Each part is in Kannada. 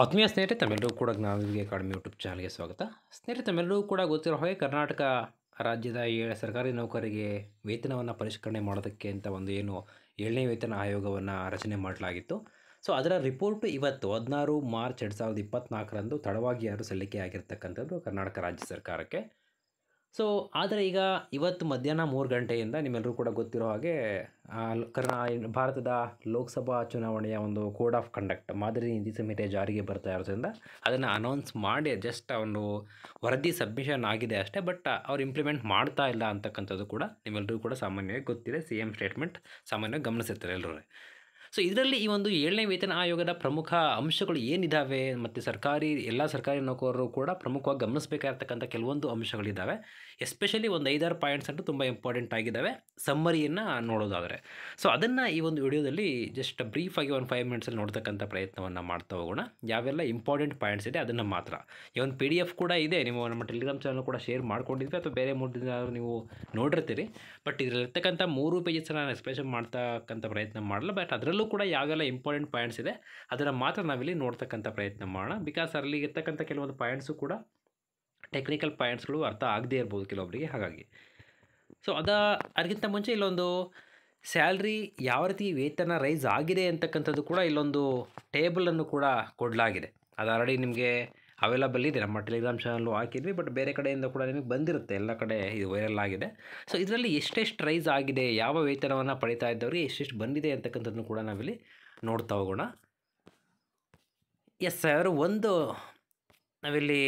ಆತ್ಮೀಯ ಸ್ನೇಹಿತರೆ ತಮ್ಮೆಲ್ಲರೂ ಕೂಡ ಜ್ಞಾನವಿಗೆ ಅಕಾಡೆಮಿ ಯೂಟ್ಯೂಬ್ ಚಾನಲ್ಗೆ ಸ್ವಾಗತ. ಸ್ನೇಹಿತರೆ ತಮ್ಮೆಲ್ಲರೂ ಕೂಡ ಗೊತ್ತಿರೋ ಹಾಗೆ ಕರ್ನಾಟಕ ರಾಜ್ಯದ ಸರ್ಕಾರಿ ನೌಕರರಿಗೆ ವೇತನವನ್ನು ಪರಿಷ್ಕರಣೆ ಮಾಡೋದಕ್ಕೆ ಅಂತ ಒಂದು ಏನು 7ನೇ ವೇತನ ಆಯೋಗವನ್ನು ರಚನೆ ಮಾಡಲಾಗಿತ್ತು. ಸೊ ಅದರ ರಿಪೋರ್ಟು ಇವತ್ತು 16 ಮಾರ್ಚ್ 2024ರಂದು ತಡವಾಗಿ ಸಲ್ಲಿಕೆ ಆಗಿರ್ತಕ್ಕಂಥದ್ದು ಕರ್ನಾಟಕ ರಾಜ್ಯ ಸರ್ಕಾರಕ್ಕೆ. ಸೊ ಆದರೆ ಈಗ ಇವತ್ತು ಮಧ್ಯಾಹ್ನ 3 ಗಂಟೆಯಿಂದ ನಿಮ್ಮೆಲ್ಲರೂ ಕೂಡ ಗೊತ್ತಿರೋ ಹಾಗೆ ಭಾರತದ ಲೋಕಸಭಾ ಚುನಾವಣೆಯ ಒಂದು ಕೋಡ್ ಆಫ್ ಕಂಡಕ್ಟ್ ಮಾದರಿ ನೀತಿ ಸಂಹಿತೆ ಜಾರಿಗೆ ಬರ್ತಾ ಇರೋದ್ರಿಂದ ಅದನ್ನು ಅನೌನ್ಸ್ ಮಾಡಿ ಜಸ್ಟ್ ಒಂದು ವರದಿ ಸಬ್ಮಿಷನ್ ಆಗಿದೆ ಅಷ್ಟೇ. ಬಟ್ ಅವ್ರು ಇಂಪ್ಲಿಮೆಂಟ್ ಮಾಡ್ತಾ ಇಲ್ಲ ಅಂತಕ್ಕಂಥದ್ದು ಕೂಡ ನಿಮ್ಮೆಲ್ಲರೂ ಕೂಡ ಸಾಮಾನ್ಯವಾಗಿ ಗೊತ್ತಿದೆ. CM ಸ್ಟೇಟ್ಮೆಂಟ್ ಸಾಮಾನ್ಯವಾಗಿ ಗಮನಿಸಿರ್ತಾರೆ ಎಲ್ಲರೂ. ಸೊ ಇದರಲ್ಲಿ ಈ ಒಂದು 7ನೇ ವೇತನ ಆಯೋಗದ ಪ್ರಮುಖ ಅಂಶಗಳು ಏನಿದ್ದಾವೆ ಮತ್ತು ಎಲ್ಲ ಸರ್ಕಾರಿ ನೌಕರರು ಕೂಡ ಪ್ರಮುಖವಾಗಿ ಗಮನಿಸಬೇಕಾಗಿರ್ತಕ್ಕಂಥ ಕೆಲವೊಂದು ಅಂಶಗಳಿದ್ದಾವೆ. ಎಸ್ಪೆಷಲಿ ಒಂದು 5-6 ಪಾಯಿಂಟ್ಸ್ ಅಂತೂ ತುಂಬ ಇಂಪಾರ್ಟೆಂಟ್ ಆಗಿದ್ದಾವೆ ಸಮ್ಮರಿಯನ್ನು ನೋಡೋದಾದರೆ. ಸೊ ಅದನ್ನು ಈ ಒಂದು ವಿಡಿಯೋದಲ್ಲಿ ಜಸ್ಟ್ ಬ್ರೀಫಾಗಿ ಒಂದು 5 ಮಿನಿಟ್ಸಲ್ಲಿ ನೋಡ್ತಕ್ಕಂಥ ಪ್ರಯತ್ನವನ್ನು ಮಾಡ್ತಾ ಹೋಗೋಣ. ಯಾವೆಲ್ಲ ಇಂಪಾರ್ಟೆಂಟ್ ಪಾಯಿಂಟ್ಸ್ ಇದೆ ಅದನ್ನು ಮಾತ್ರ. ಈ ಒಂದು PDF ಕೂಡ ಇದೆ, ನೀವು ನಮ್ಮ ಟೆಲಿಗ್ರಾಮ್ ಚಾನಲ್ ಕೂಡ ಶೇರ್ ಮಾಡ್ಕೊಂಡಿದ್ವಿ ಅಥವಾ ಬೇರೆ 3 ದಿನ ನೀವು ನೋಡಿರ್ತೀರಿ. ಬಟ್ ಇದರಲ್ಲಿರ್ತಕ್ಕಂಥ 3 ಪೇಜಸ್ ನಾನು ಎಕ್ಸ್ಪ್ಲೇಷನ್ ಮಾಡ್ತಕ್ಕಂಥ ಪ್ರಯತ್ನ ಮಾಡಲ್ಲ. ಬಟ್ ಅದರಲ್ಲೂ ಕೂಡ ಯಾವೆಲ್ಲ ಇಂಪಾರ್ಟೆಂಟ್ ಪಾಯಿಂಟ್ಸ್ ಇದೆ ಅದನ್ನು ಮಾತ್ರ ನಾವಿಲ್ಲಿ ನೋಡ್ತಕ್ಕಂಥ ಪ್ರಯತ್ನ ಮಾಡೋಣ. ಬಿಕಾಸ್ ಅಲ್ಲಿ ಇರ್ತಕ್ಕಂಥ ಕೆಲವೊಂದು ಪಾಯಿಂಟ್ಸು ಕೂಡ ಟೆಕ್ನಿಕಲ್ ಪಾಯಿಂಟ್ಸ್ಗಳು ಅರ್ಥ ಆಗದೇ ಇರ್ಬೋದು ಕೆಲವೊಬ್ಬರಿಗೆ. ಹಾಗಾಗಿ ಸೊ ಅದಕ್ಕಿಂತ ಮುಂಚೆ ಇಲ್ಲೊಂದು ಸ್ಯಾಲ್ರಿ ಯಾವ ರೀತಿ ವೇತನ ರೈಸ್ ಆಗಿದೆ ಅಂತಕ್ಕಂಥದ್ದು ಕೂಡ ಇಲ್ಲೊಂದು ಟೇಬಲನ್ನು ಕೂಡ ಕೊಡಲಾಗಿದೆ. ಅದು ಆಲ್ರೆಡಿ ನಿಮಗೆ ಅವೈಲಬಲ್ ಇದೆ, ನಮ್ಮ ಟೆಲಿಗ್ರಾಮ್ ಚಾನಲ್ಲು ಹಾಕಿದ್ವಿ. ಬಟ್ ಬೇರೆ ಕಡೆಯಿಂದ ಕೂಡ ನಿಮಗೆ ಬಂದಿರುತ್ತೆ, ಎಲ್ಲ ಕಡೆ ಇದು ವೈರಲ್ ಆಗಿದೆ. ಸೊ ಇದರಲ್ಲಿ ಎಷ್ಟೆಷ್ಟು ರೈಸ್ ಆಗಿದೆ, ಯಾವ ವೇತನವನ್ನು ಪಡಿತಾ ಇದ್ದವ್ರಿಗೆ ಎಷ್ಟೆಷ್ಟು ಬಂದಿದೆ ಅಂತಕ್ಕಂಥದ್ದನ್ನು ಕೂಡ ನಾವಿಲ್ಲಿ ನೋಡ್ತಾ ಹೋಗೋಣ. ಒಂದು ನಾವಿಲ್ಲಿ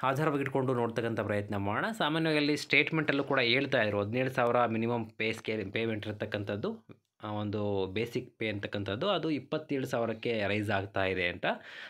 ಆಧಾರವಾಗಿ ಇಟ್ಕೊಂಡು ನೋಡ್ತಕ್ಕಂಥ ಪ್ರಯತ್ನ ಮಾಡೋಣ. ಸಾಮಾನ್ಯವಾಗಿ ಅಲ್ಲಿ ಸ್ಟೇಟ್ಮೆಂಟಲ್ಲೂ ಕೂಡ ಹೇಳ್ತಾ ಇದ್ರು 17,000 ಮಿನಿಮಮ್ ಪೇಮೆಂಟ್ ಇರತಕ್ಕಂಥದ್ದು, ಒಂದು ಬೇಸಿಕ್ ಪೇ ಅಂತಕ್ಕಂಥದ್ದು ಅದು 27,000ಕ್ಕೆ ರೈಸ್ ಆಗ್ತಾ ಇದೆ ಅಂತ.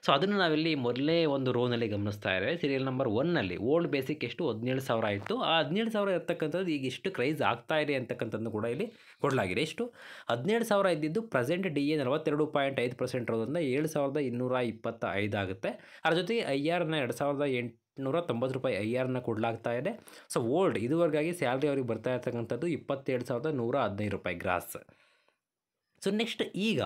ಸೊ ಅದನ್ನು ನಾವಿಲ್ಲಿ ಮೊದಲೇ ಒಂದು ರೋನಲ್ಲಿ ಗಮನಿಸ್ತಾ ಇದ್ದೇವೆ. ಸೀರಿಯಲ್ ನಂಬರ್ 1ನಲ್ಲಿ ಓಲ್ಡ್ ಬೇಸಿಕ್ ಎಷ್ಟು 17,000 ಇತ್ತು, ಆ 17,000 ಇರ್ತಕ್ಕಂಥದ್ದು ಈಗ ಇಷ್ಟಕ್ಕೆ ರೈಸ್ ಆಗ್ತಾ ಇದೆ ಅಂತಕ್ಕಂಥದ್ದು ಕೂಡ ಇಲ್ಲಿ ಕೊಡಲಾಗಿದೆ. ಎಷ್ಟು 17,000 ಇದ್ದಿದ್ದು ಪ್ರೆಸೆಂಟ್ DA 42.5% ಇರೋದ್ರಿಂದ 7,225 ಆಗುತ್ತೆ. ಅದ್ರ ಜೊತೆಗೆ IR 2,890 ರೂಪಾಯಿ IRನ ಕೊಡಲಾಗ್ತಾ ಇದೆ. ಸೊ ಓಲ್ಡ್ ಇದುವರೆಗಾಗಿ ಸ್ಯಾಲ್ರಿ ಅವ್ರಿಗೆ ಬರ್ತಾ ಇರ್ತಕ್ಕಂಥದ್ದು 27,115 ರೂಪಾಯಿ ಗ್ರಾಸ್. ಸೊ ನೆಕ್ಸ್ಟ್ ಈಗ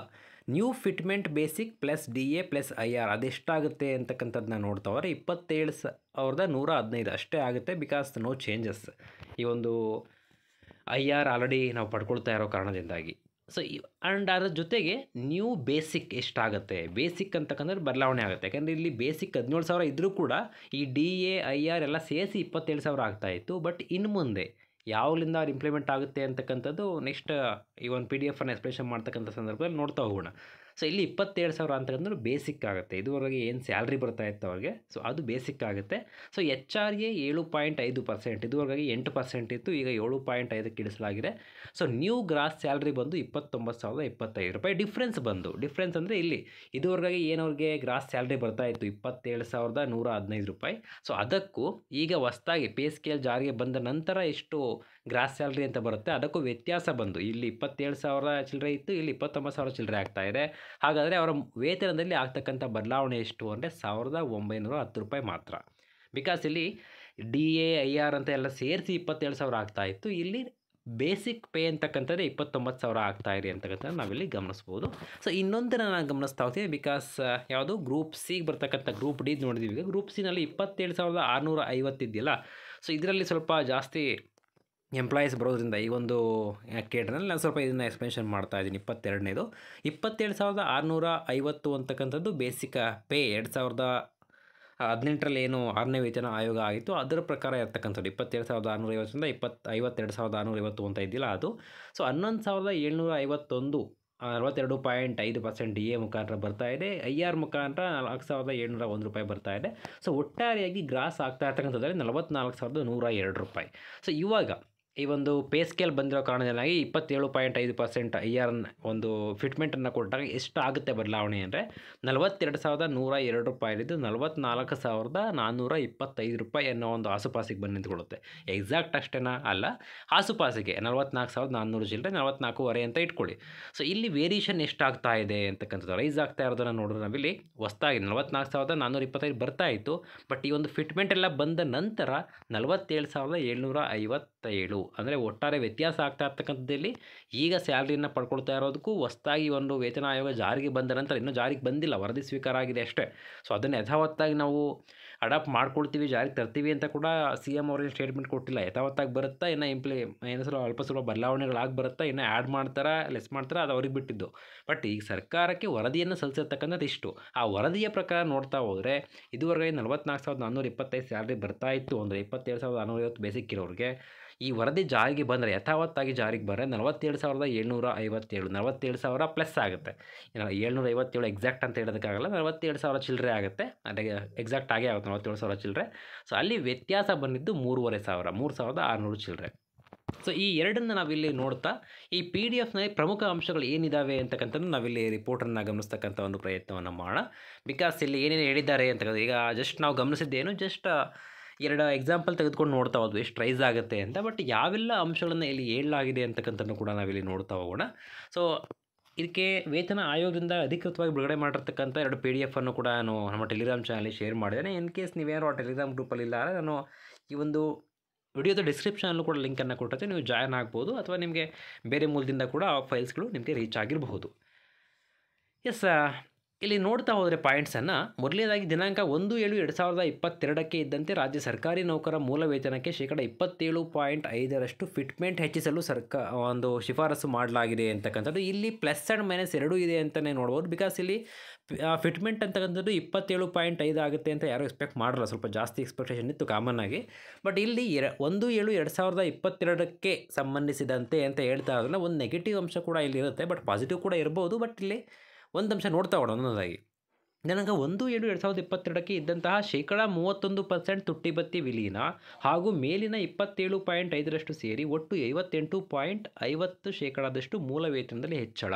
new fitment basic plus DA plus IR ಅದೆಷ್ಟಾಗುತ್ತೆ ಅಂತಕ್ಕಂಥದ್ದನ್ನ ನೋಡ್ತಾವ್ರೆ. 27,115 ಅಷ್ಟೇ ಆಗುತ್ತೆ. Because no changes. ಈ ಒಂದು IR ಆಲ್ರೆಡಿ ನಾವು ಪಡ್ಕೊಳ್ತಾ ಇರೋ ಕಾರಣದಿಂದಾಗಿ. ಸೊ ಆ್ಯಂಡ್ ಅದರ ಜೊತೆಗೆ ನ್ಯೂ ಬೇಸಿಕ್ ಎಷ್ಟಾಗುತ್ತೆ, ಬೇಸಿಕ್ ಅಂತಕ್ಕಂದ್ರೆ ಬದಲಾವಣೆ ಆಗುತ್ತೆ. ಯಾಕಂದರೆ ಇಲ್ಲಿ ಬೇಸಿಕ್ 17,000 ಇದ್ದರೂ ಕೂಡ ಈ DA IR ಎಲ್ಲ ಸೇರಿಸಿ 27,000 ಆಗ್ತಾಯಿತ್ತು. ಬಟ್ ಇನ್ನು ಮುಂದೆ ಯಾವಲಿಂದ ಅದು ಇಂಪ್ಲಿಮೆಂಟ್ ಆಗುತ್ತೆ ಅಂತಕ್ಕಂಥದ್ದು ನೆಕ್ಸ್ಟ್ ಈ ಒಂದು PDF ಎಕ್ಸ್ಪ್ಲೇಷನ್ ಮಾಡ್ತಕ್ಕಂಥ ಸಂದರ್ಭದಲ್ಲಿ ನೋಡ್ತಾ ಹೋಗೋಣ. ಸೊ ಇಲ್ಲಿ 27,000 ಅಂತಕ್ಕಂದ್ರೆ ಬೇಸಿಕ್ ಆಗುತ್ತೆ. ಇದುವರೆಗೆ ಏನು ಸ್ಯಾಲ್ರಿ ಬರ್ತಾ ಇತ್ತು ಅವ್ರಿಗೆ, ಸೊ ಅದು ಬೇಸಿಕ್ ಆಗುತ್ತೆ. ಸೊ HRA 7.5%, ಇದುವರೆಗಾಗಿ 8% ಇತ್ತು, ಈಗ 7.5ಕ್ಕೆ ಇಳಿಸಲಾಗಿದೆ. ಸೊ ನ್ಯೂ ಗ್ರಾಸ್ ಸ್ಯಾಲ್ರಿ ಬಂದು 29,025 ರೂಪಾಯಿ. ಡಿಫ್ರೆನ್ಸ್ ಅಂದರೆ ಇಲ್ಲಿ ಇದುವರೆಗಾಗಿ ಏನವ್ರಿಗೆ ಗ್ರಾಸ್ ಸ್ಯಾಲ್ರಿ ಬರ್ತಾ ಇತ್ತು 27,115 ರೂಪಾಯಿ. ಸೊ ಅದಕ್ಕೂ ಈಗ ಹೊಸದಾಗಿ ಪೇ ಸ್ಕೇಲ್ ಜಾರಿಗೆ ಬಂದ ನಂತರ ಎಷ್ಟು ಗ್ರಾಸ್ ಸ್ಯಾಲ್ರಿ ಅಂತ ಬರುತ್ತೆ ಅದಕ್ಕೂ ವ್ಯತ್ಯಾಸ ಬಂದು ಇಲ್ಲಿ 27,000 ಚಿಲ್ಲರೆ ಇತ್ತು, ಇಲ್ಲಿ 29,000 ಚಿಲ್ಲರೆ ಆಗ್ತಾ ಇದೆ. ಹಾಗಾದರೆ ಅವರ ವೇತನದಲ್ಲಿ ಆಗ್ತಕ್ಕಂಥ ಬದಲಾವಣೆ ಎಷ್ಟು ಅಂದರೆ 1,910 ರೂಪಾಯಿ ಮಾತ್ರ. ಬಿಕಾಸ್ ಇಲ್ಲಿ DA IR ಅಂತ ಎಲ್ಲ ಸೇರಿಸಿ 27,000 ಆಗ್ತಾ ಇತ್ತು, ಇಲ್ಲಿ ಬೇಸಿಕ್ ಪೇ ಅಂತಕ್ಕಂಥದ್ದೇ 29,000 ಆಗ್ತಾ ಇದೆ ಅಂತಕ್ಕಂಥದ್ದು ನಾವಿಲ್ಲಿ ಗಮನಿಸ್ಬೋದು. ಸೊ ಇನ್ನೊಂದನ್ನು ನಾನು ಗಮನಿಸ್ತಾ ಹೋಗ್ತೀನಿ. ಬಿಕಾಸ್ ಯಾವುದು ಗ್ರೂಪ್ ಸಿಗೆ ಬರ್ತಕ್ಕಂಥ ಗ್ರೂಪ್ ಡಿ ನೋಡಿದ್ದೀವಿ. ಈಗ ಗ್ರೂಪ್ ಸಿನಲ್ಲಿ 27,650 ಇದೆಯಲ್ಲ, ಸೊ ಇದರಲ್ಲಿ ಸ್ವಲ್ಪ ಜಾಸ್ತಿ ಎಂಪ್ಲಾಯೀಸ್ ಬರೋದ್ರಿಂದ ಈ ಒಂದು ಕೇಡ್ರಲ್ಲಿ ನಾನು ಸ್ವಲ್ಪ ಇದನ್ನು ಎಕ್ಸ್ಪ್ಲೇಷನ್ ಮಾಡ್ತಾ ಇದ್ದೀನಿ. 22ನೇದು 27,650 ಅಂತಕ್ಕಂಥದ್ದು ಬೇಸಿಕ್ ಪೇ 2018ರಲ್ಲಿ ಏನು 6ನೇ ವೇತನ ಆಯೋಗ ಆಗಿತ್ತು ಅದರ ಪ್ರಕಾರ ಇರ್ತಕ್ಕಂಥದ್ದು 27,650ರಿಂದ 52,650 ಅಂತ ಇದೆಯಲ್ಲ ಅದು. ಸೊ 11,751 62.5% DA ಮುಖಾಂತರ ಬರ್ತಾ ಇದೆ. IR ಮುಖಾಂತರ 4,701 ರೂಪಾಯಿ ಬರ್ತಾ ಇದೆ. ಸೊ ಒಟ್ಟಾರೆಯಾಗಿ ಗ್ರಾಸ್ ಆಗ್ತಾ ಇರ್ತಕ್ಕಂಥದ್ದಲ್ಲಿ 44,102 ರೂಪಾಯಿ. ಸೊ ಇವಾಗ ಈ ಒಂದು ಪೇ ಸ್ಕೇಲ್ ಬಂದಿರೋ ಕಾರಣದಿಂದಾಗಿ 27.5% IR ಒಂದು ಫಿಟ್ಮೆಂಟನ್ನು ಕೊಟ್ಟಾಗ ಎಷ್ಟಾಗುತ್ತೆ ಬದಲಾವಣೆ ಅಂದರೆ 42,102 ರೂಪಾಯಿದ್ದು 44,425 ರೂಪಾಯಿ ಅನ್ನೋ ಒಂದು ಆಸುಪಾಸಿಗೆ ಬಂದು ನಿಂತ್ಕೊಳ್ಳುತ್ತೆ. ಎಕ್ಸಾಕ್ಟ್ ಅಷ್ಟೇನಾ ಅಲ್ಲ, ಆಸುಪಾಸಿಗೆ 44,400 ಚಿಲ್ಲರೆ 44,500 ಅಂತ ಇಟ್ಕೊಳ್ಳಿ. ಸೊ ಇಲ್ಲಿ ವೇರಿಯೇಷನ್ ಎಷ್ಟಾಗ್ತಾ ಇದೆ ಅಂತಕ್ಕಂಥದ್ದು ರೈಸ್ ಆಗ್ತಾ ಇರೋದನ್ನು ನೋಡಿದ್ರೆ ನಾವಿಲ್ಲಿ ಹೊಸದಾಗಿ 44,425 ಬರ್ತಾ ಇತ್ತು. ಬಟ್ ಈ ಒಂದು ಫಿಟ್ಮೆಂಟ್ ಎಲ್ಲ ಬಂದ ನಂತರ 47,750 227 ಅಂದರೆ ಒಟ್ಟಾರೆ ವ್ಯತ್ಯಾಸ ಆಗ್ತಾ ಇರ್ತಕ್ಕಂಥದ್ದಲ್ಲಿ ಈಗ ಸ್ಯಾಲ್ರಿಯನ್ನು ಪಡ್ಕೊಳ್ತಾ ಇರೋದಕ್ಕೂ ಹೊಸದಾಗಿ ಒಂದು ವೇತನ ಆಯೋಗ ಜಾರಿಗೆ ಬಂದ ನಂತರ ಇನ್ನೂ ಜಾರಿಗೆ ಬಂದಿಲ್ಲ, ವರದಿ ಸ್ವೀಕಾರ ಆಗಿದೆ ಅಷ್ಟೇ. ಸೊ ಅದನ್ನು ಯಥಾವತ್ತಾಗಿ ನಾವು ಅಡಾಪ್ಟ್ ಮಾಡ್ಕೊಳ್ತೀವಿ, ಜಾರಿಗೆ ತರ್ತೀವಿ ಅಂತ ಕೂಡ ಸಿ ಎಮ್ ಅವ್ರಿಗೆ ಸ್ಟೇಟ್ಮೆಂಟ್ ಕೊಟ್ಟಿಲ್ಲ. ಯಥಾವತ್ತಾಗಿ ಬರುತ್ತಾ, ಇನ್ನು ಏನು ಸ್ವಲ್ಪ ಬದಲಾವಣೆಗಳಾಗಿ ಬರುತ್ತಾ, ಇನ್ನು ಆ್ಯಡ್ ಮಾಡ್ತಾರಾ ಲೆಸ್ ಮಾಡ್ತಾರಾ ಅದು ಅವ್ರಿಗೆ ಬಿಟ್ಟಿದ್ದು. ಬಟ್ ಈಗ ಸರ್ಕಾರಕ್ಕೆ ವರದಿಯನ್ನು ಸಲ್ಲಿಸಿರ್ತಕ್ಕಂಥದ್ದು ಇಷ್ಟು. ಆ ವರದಿಯ ಪ್ರಕಾರ ನೋಡ್ತಾ ಹೋದರೆ ಇದುವರೆಗೆ 44,425 ಸ್ಯಾಲ್ರಿ ಬರ್ತಾ ಇತ್ತು ಅಂದರೆ 27,650 ಬೇಸಿಕ್ ಇರೋರಿಗೆ ಈ ವರದಿ ಜಾರಿಗೆ ಬಂದರೆ, ಯಥಾವತ್ತಾಗಿ ಜಾರಿಗೆ ಬಂದರೆ 47,757 47,000 ಪ್ಲಸ್ ಆಗುತ್ತೆ. 757 ಎಕ್ಸಾಕ್ಟ್ ಅಂತ ಹೇಳೋದಕ್ಕಾಗಲ್ಲ, 47,000 ಚಿಲ್ಲರೆ ಆಗುತ್ತೆ. ಅದೇ ಎಕ್ಸಾಕ್ಟ್ ಆಗೇ ಆಗುತ್ತೆ 47,000 ಚಿಲ್ಲರೆ. ಸೊ ಅಲ್ಲಿ ವ್ಯತ್ಯಾಸ ಬಂದಿದ್ದು 3,500 3,600 ಚಿಲ್ಲರೆ. ಸೊ ಈ ಎರಡನ್ನು ನಾವಿಲ್ಲಿ ನೋಡ್ತಾ ಈ ಪಿ ಡಿ ಎಫ್ನಲ್ಲಿ ಪ್ರಮುಖ ಅಂಶಗಳು ಏನಿದ್ದಾವೆ ಅಂತಕ್ಕಂಥದ್ದು ನಾವಿಲ್ಲಿ ರಿಪೋರ್ಟನ್ನು ಗಮನಿಸ್ತಕ್ಕಂಥ ಒಂದು ಪ್ರಯತ್ನವನ್ನು ಮಾಡೋಣ. ಬಿಕಾಸ್ ಇಲ್ಲಿ ಏನೇನು ಹೇಳಿದ್ದಾರೆ ಅಂತ ಈಗ ಜಸ್ಟ್ ನಾವು ಗಮನಿಸಿದ್ದೇನು, ಜಸ್ಟ್ 2 ಎಕ್ಸಾಂಪಲ್ ತೆಗೆದುಕೊಂಡು ನೋಡ್ತಾ ಹೋದ್ವಿ ಎಷ್ಟು ರೈಸ್ ಆಗುತ್ತೆ ಅಂತ. ಬಟ್ ಯಾವೆಲ್ಲ ಅಂಶಗಳನ್ನು ಇಲ್ಲಿ ಹೇಳಲಾಗಿದೆ ಅಂತಕ್ಕಂಥದ್ದು ಕೂಡ ನಾವಿಲ್ಲಿ ನೋಡ್ತಾ ಹೋಗೋಣ. ಸೊ ಇದಕ್ಕೆ ವೇತನ ಆಯೋಗದಿಂದ ಅಧಿಕೃತವಾಗಿ ಬಿಡುಗಡೆ ಮಾಡಿರ್ತಕ್ಕಂಥ 2 PDF ಅನ್ನು ಕೂಡ ನಾನು ನಮ್ಮ ಟೆಲಿಗ್ರಾಮ್ ಚಾನಲಲ್ಲಿ ಶೇರ್ ಮಾಡಿದ್ದೇನೆ. ಇನ್ ಕೇಸ್ ನೀವೇನಾರು ಆ ಟೆಲಿಗ್ರಾಮ್ ಗ್ರೂಪಲ್ಲಿ ಇಲ್ಲ, ನಾನು ಈ ಒಂದು ವಿಡಿಯೋದ ಡಿಸ್ಕ್ರಿಪ್ಷನಲ್ಲೂ ಕೂಡ ಲಿಂಕನ್ನು ಕೊಟ್ಟಿರ್ತೀನಿ, ನೀವು ಜಾಯ್ನ್ ಆಗ್ಬೋದು. ಅಥವಾ ನಿಮಗೆ ಬೇರೆ ಮೂಲದಿಂದ ಕೂಡ ಆ ಫೈಲ್ಸ್ಗಳು ನಿಮಗೆ ರೀಚ್ ಆಗಿರಬಹುದು. ಎಸ್, ಇಲ್ಲಿ ನೋಡ್ತಾ ಹೋದರೆ ಪಾಯಿಂಟ್ಸನ್ನು ಮೊದಲನೇದಾಗಿ ದಿನಾಂಕ 1/7/2022 ಇದ್ದಂತೆ ರಾಜ್ಯ ಸರ್ಕಾರಿ ನೌಕರ ಮೂಲ ವೇತನಕ್ಕೆ 27.5% ಫಿಟ್ಮೆಂಟ್ ಹೆಚ್ಚಿಸಲು ಒಂದು ಶಿಫಾರಸು ಮಾಡಲಾಗಿದೆ ಅಂತಕ್ಕಂಥದ್ದು. ಇಲ್ಲಿ ಪ್ಲಸ್ ಆ್ಯಂಡ್ ಮೈನಸ್ ಎರಡೂ ಇದೆ ಅಂತಲೇ ನೋಡ್ಬೋದು. ಬಿಕಾಸ್ ಇಲ್ಲಿ ಫಿಟ್ಮೆಂಟ್ ಅಂತಕ್ಕಂಥದ್ದು 27.5 ಆಗುತ್ತೆ ಅಂತ ಯಾರೂ ಎಕ್ಸ್ಪೆಕ್ಟ್ ಮಾಡಲ್ಲ, ಸ್ವಲ್ಪ ಜಾಸ್ತಿ ಎಕ್ಸ್ಪೆಕ್ಟೇಷನ್ ಇತ್ತು ಕಾಮನ್ ಆಗಿ. ಬಟ್ ಇಲ್ಲಿ 1/7/2022 ಸಂಬಂಧಿಸಿದಂತೆ ಅಂತ ಹೇಳ್ತಾ ಇರೋದ್ರಿಂದ ಒಂದು ನೆಗೆಟಿವ್ ಅಂಶ ಕೂಡ ಇಲ್ಲಿ ಇರುತ್ತೆ, ಬಟ್ ಪಾಸಿಟಿವ್ ಕೂಡ ಇರ್ಬೋದು. ಬಟ್ ಇಲ್ಲಿ ಒಂದು ಅಂಶ ನೋಡ್ತಾ ಹೋಗೋಣ ಒಂದೊಂದಾಗಿ. ದಿನಾಂಕ 1/7/2022 ಇದ್ದಂತಹ 31% ತುಟ್ಟಿ ಭತ್ಯೆ ವಿಲೀನ ಹಾಗೂ ಮೇಲಿನ 27.5% ಸೇರಿ ಒಟ್ಟು 58.50% ಮೂಲ ವೇತನದಲ್ಲಿ ಹೆಚ್ಚಳ.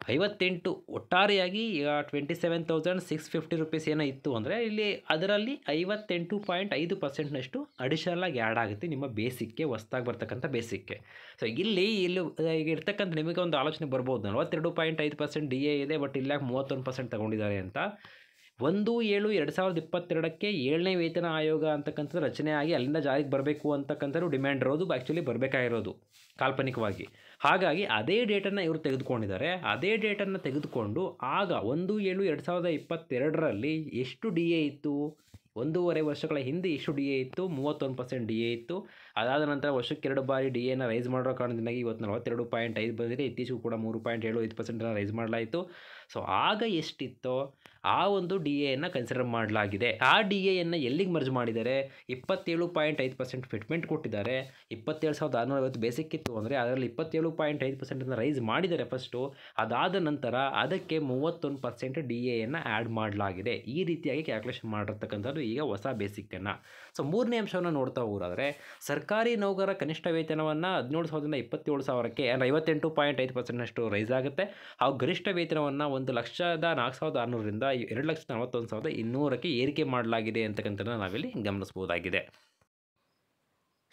58 ಒಟ್ಟಾರೆಯಾಗಿ ಈಗ 27,650 ರುಪೀಸ್ ಏನೋ ಇತ್ತು ಅಂದರೆ ಇಲ್ಲಿ ಅದರಲ್ಲಿ 58.5% ಅಡಿಷನಲ್ ಆಗಿ ಆ್ಯಡ್ ಆಗುತ್ತೆ ನಿಮ್ಮ ಬೇಸಿಕ್ಗೆ, ಹೊಸ್ದಾಗಿ ಬರ್ತಕ್ಕಂಥ ಬೇಸಿಕ್ಗೆ. ಸೊ ಇಲ್ಲಿ ಈಗ ಇರ್ತಕ್ಕಂಥ ನಿಮಗೆ ಒಂದು ಆಲೋಚನೆ ಬರ್ಬೋದು, 42.5% DA ಇದೆ, ಬಟ್ ಇಲ್ಲಾಗ 31% ತಗೊಂಡಿದ್ದಾರೆ ಅಂತ. 1/7/2022 7ನೇ ವೇತನ ಆಯೋಗ ಅಂತಕ್ಕಂಥದ್ದು ರಚನೆ ಆಗಿ ಅಲ್ಲಿಂದ ಜಾರಿಗೆ ಬರಬೇಕು ಅಂತಕ್ಕಂಥದ್ದು ಡಿಮ್ಯಾಂಡ್ ಇರೋದು, ಆ್ಯಕ್ಚುಲಿ ಬರಬೇಕಾಗಿರೋದು ಕಾಲ್ಪನಿಕವಾಗಿ. ಹಾಗಾಗಿ ಅದೇ ಡೇಟನ್ನು ಇವರು ತೆಗೆದುಕೊಂಡಿದ್ದಾರೆ. ಅದೇ ಡೇಟನ್ನು ತೆಗೆದುಕೊಂಡು ಆಗ 1/7/2022 ಎಷ್ಟು DA ಇತ್ತು, 1.5 ವರ್ಷಗಳ ಹಿಂದೆ ಎಷ್ಟು DA ಇತ್ತು, 31% DA ಇತ್ತು. ಅದಾದ ನಂತರ ವರ್ಷಕ್ಕೆ 2 ಬಾರಿ DAನ ರೈಸ್ ಮಾಡೋ ಕಾರಣದಿಂದಾಗಿ ಇವತ್ತು 42.5 ಬಂದಿದೆ. ಇತ್ತೀಚೆಗೂ ಕೂಡ 3.75% ರೈಸ್ ಮಾಡಲಾಯಿತು. ಸೊ ಆಗ ಎಷ್ಟಿತ್ತೋ ಆ ಒಂದು DAಯನ್ನು ಕನ್ಸಿಡರ್ ಮಾಡಲಾಗಿದೆ. ಆ DAಯನ್ನು ಎಲ್ಲಿಗೆ ಮರ್ಜ್ ಮಾಡಿದ್ದಾರೆ, 27.5% ಫಿಟ್ಮೆಂಟ್ ಕೊಟ್ಟಿದ್ದಾರೆ. 27,650 ಬೇಸಿಕ್ ಇತ್ತು ಅಂದರೆ ಅದರಲ್ಲಿ 27.5% ರೈಸ್ ಮಾಡಿದ್ದಾರೆ ಫಸ್ಟು. ಅದಾದ ನಂತರ ಅದಕ್ಕೆ 31% DAಯನ್ನು ಆ್ಯಡ್ ಮಾಡಲಾಗಿದೆ. ಈ ರೀತಿಯಾಗಿ ಕ್ಯಾಲ್ಕುಲೇಷನ್ ಮಾಡಿರ್ತಕ್ಕಂಥದ್ದು ಈಗ ಹೊಸ ಬೇಸಿಕ್ಕನ್ನು. ಸೊ ಮೂರನೇ ಅಂಶವನ್ನು ನೋಡ್ತಾ ಹೋಗೋದಾದರೆ ಸರ್ಕಾರಿ ನೌಕರ ಕನಿಷ್ಠ ವೇತನವನ್ನು 17,000ರಿಂದ 27,000ಕ್ಕೆ ಅಂದರೆ 58.5% ರೈಸ್ ಆಗುತ್ತೆ. ಹಾಗೂ ಗರಿಷ್ಠ ವೇತನವನ್ನು 1,04,600ರಿಂದ 2,41,200ಕ್ಕೆ ಏರಿಕೆ ಮಾಡಲಾಗಿದೆ ಅಂತಕ್ಕಂಥದ್ದನ್ನು ನಾವಿಲ್ಲಿ ಗಮನಿಸಬಹುದಾಗಿದೆ.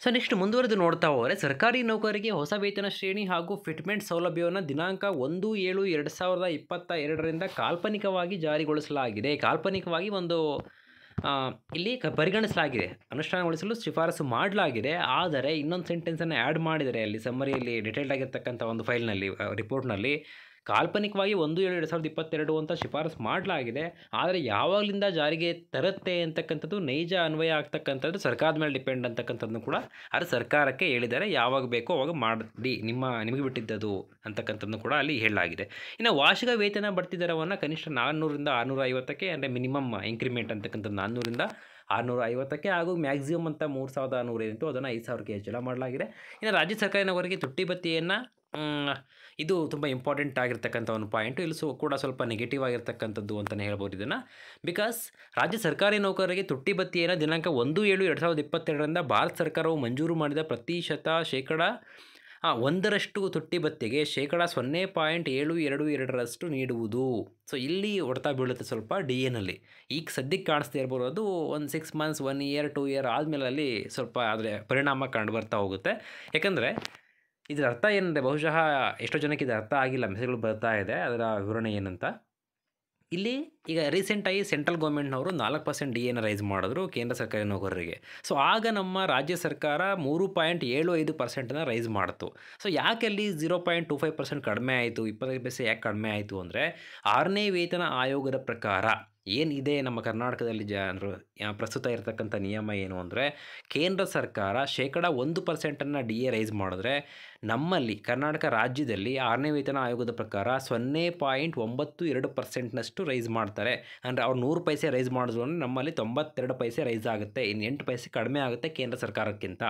ಸೊ ನೆಕ್ಸ್ಟ್ ಮುಂದುವರೆದು ನೋಡ್ತಾ ಹೋದರೆ ಸರ್ಕಾರಿ ನೌಕರರಿಗೆ ಹೊಸ ವೇತನ ಶ್ರೇಣಿ ಹಾಗೂ ಫಿಟ್ಮೆಂಟ್ ಸೌಲಭ್ಯವನ್ನು ದಿನಾಂಕ 1/7/2022ರಿಂದ ಕಾಲ್ಪನಿಕವಾಗಿ ಜಾರಿಗೊಳಿಸಲಾಗಿದೆ. ಕಾಲ್ಪನಿಕವಾಗಿ ಒಂದು ಇಲ್ಲಿ ಪರಿಗಣಿಸಲಾಗಿದೆ, ಅನುಷ್ಠಾನಗೊಳಿಸಲು ಶಿಫಾರಸು ಮಾಡಲಾಗಿದೆ. ಆದರೆ ಇನ್ನೊಂದು ಸೆಂಟೆನ್ಸನ್ನು ಆ್ಯಡ್ ಮಾಡಿದರೆ ಅಲ್ಲಿ ಸಮ್ಮರಿಯಲ್ಲಿ ಡಿಟೇಲ್ಡ್ ಆಗಿರ್ತಕ್ಕಂಥ ಒಂದು ಫೈಲ್ನಲ್ಲಿ ರಿಪೋರ್ಟ್ನಲ್ಲಿ ಕಾಲ್ಪನಿಕವಾಗಿ 1/7/2022 ಅಂತ ಶಿಫಾರಸು ಮಾಡಲಾಗಿದೆ. ಆದರೆ ಯಾವಾಗಲಿಂದ ಜಾರಿಗೆ ತರುತ್ತೆ ಅಂತಕ್ಕಂಥದ್ದು ನೈಜ ಅನ್ವಯ ಆಗ್ತಕ್ಕಂಥದ್ದು ಸರ್ಕಾರದ ಮೇಲೆ ಡಿಪೆಂಡ್ ಅಂತಕ್ಕಂಥದ್ದನ್ನು ಕೂಡ ಅದು ಸರ್ಕಾರಕ್ಕೆ ಹೇಳಿದ್ದಾರೆ. ಯಾವಾಗ ಬೇಕೋ ಅವಾಗ ಮಾಡಿ ನಿಮಗೆ ಬಿಟ್ಟಿದ್ದದು ಅಂತಕ್ಕಂಥದ್ದನ್ನು ಕೂಡ ಅಲ್ಲಿ ಹೇಳಲಾಗಿದೆ. ಇನ್ನು ವಾರ್ಷಿಕ ವೇತನ ಬಡ್ತಿ ದರವನ್ನು ಕನಿಷ್ಠ 400ರಿಂದ 650ಕ್ಕೆ ಅಂದರೆ ಮಿನಿಮಮ್ ಇಂಕ್ರಿಮೆಂಟ್ ಅಂತಕ್ಕಂಥದ್ದು 400ರಿಂದ 650ಕ್ಕೆ ಹಾಗೂ ಮ್ಯಾಕ್ಸಿಮಮ್ ಅಂತ 3,100 ಏನಿತ್ತು ಅದನ್ನು 5,000ಕ್ಕೆ ಹೆಚ್ಚಳ ಮಾಡಲಾಗಿದೆ. ಇನ್ನು ರಾಜ್ಯ ಸರ್ಕಾರಿ ನೌಕರರಿಗೆ ತುಟ್ಟಿ ಭತ್ಯೆಯನ್ನು ಇದು ತುಂಬ ಇಂಪಾರ್ಟೆಂಟ್ ಆಗಿರ್ತಕ್ಕಂಥ ಒಂದು ಪಾಯಿಂಟು. ಇಲ್ಲಿ ಕೂಡ ಸ್ವಲ್ಪ ನೆಗೆಟಿವ್ ಆಗಿರ್ತಕ್ಕಂಥದ್ದು ಅಂತಲೇ ಹೇಳ್ಬೋದು ಇದನ್ನು. ಬಿಕಾಸ್ ರಾಜ್ಯ ಸರ್ಕಾರಿ ನೌಕರರಿಗೆ ತುಟ್ಟಿ ಭತ್ಯೆಯನ್ನು ದಿನಾಂಕ 1/7/2022ರಿಂದ ಭಾರತ ಸರ್ಕಾರವು ಮಂಜೂರು ಮಾಡಿದ ಶೇಕಡ 1% ತುಟ್ಟಿ ಭತ್ಯೆಗೆ ಶೇಕಡ 0.722% ನೀಡುವುದು. ಸೊ ಇಲ್ಲಿ ಹೊಡೆತ ಬೀಳುತ್ತೆ ಸ್ವಲ್ಪ DAನಲ್ಲಿ. ಈಗ ಸದ್ಯಕ್ಕೆ ಕಾಣಿಸ್ತಾ ಇರ್ಬೋದು, ಒಂದು 6 ಮಂತ್ಸ್ 1 ಇಯರ್ 2 ಇಯರ್ ಆದಮೇಲೆ ಅಲ್ಲಿ ಸ್ವಲ್ಪ ಆದರೆ ಪರಿಣಾಮ ಕಂಡು ಬರ್ತಾ ಹೋಗುತ್ತೆ. ಯಾಕಂದರೆ ಇದರ ಅರ್ಥ ಏನಂದರೆ ಬಹುಶಃ ಎಷ್ಟೋ ಜನಕ್ಕೆ ಇದರ ಅರ್ಥ ಆಗಿಲ್ಲ, ಮೆಸೇಜ್ಗಳು ಬರ್ತಾ ಇದೆ ಅದರ ವಿವರಣೆ ಏನಂತ. ಇಲ್ಲಿ ಈಗ ರೀಸೆಂಟಾಗಿ ಸೆಂಟ್ರಲ್ ಗೌರ್ಮೆಂಟ್ನವರು 4% ಡಿ ಎನ ರೈಸ್ ಮಾಡಿದ್ರು ಕೇಂದ್ರ ಸರ್ಕಾರಿ ನೌಕರರಿಗೆ. ಸೊ ಆಗ ನಮ್ಮ ರಾಜ್ಯ ಸರ್ಕಾರ 3.75% ರೈಸ್ ಮಾಡ್ತು. ಸೊ ಯಾಕೆ ಅಲ್ಲಿ 0.25% ಕಡಿಮೆ ಆಯಿತು, 25 ಪೈಸೆ ಯಾಕೆ ಕಡಿಮೆ ಆಯಿತು ಅಂದರೆ 6ನೇ ವೇತನ ಆಯೋಗದ ಪ್ರಕಾರ ಏನಿದೆ ನಮ್ಮ ಕರ್ನಾಟಕದಲ್ಲಿ ಜನರು ಪ್ರಸ್ತುತ ಇರತಕ್ಕಂಥ ನಿಯಮ ಏನು ಅಂದರೆ, ಕೇಂದ್ರ ಸರ್ಕಾರ 1% ಡಿ ಎ ರೈಸ್ ಮಾಡಿದ್ರೆ ನಮ್ಮಲ್ಲಿ ಕರ್ನಾಟಕ ರಾಜ್ಯದಲ್ಲಿ 6ನೇ ವೇತನ ಆಯೋಗದ ಪ್ರಕಾರ 0.92% ರೈಸ್ ಮಾಡ್ತಾರೆ. ಅಂದರೆ ಅವ್ರು 100 ಪೈಸೆ ರೈಸ್ ಮಾಡಿದ್ರು ಅಂದರೆ ನಮ್ಮಲ್ಲಿ 92 ಪೈಸೆ ರೈಸ್ ಆಗುತ್ತೆ, ಇನ್ನು 8 ಪೈಸೆ ಕಡಿಮೆ ಆಗುತ್ತೆ ಕೇಂದ್ರ ಸರ್ಕಾರಕ್ಕಿಂತ.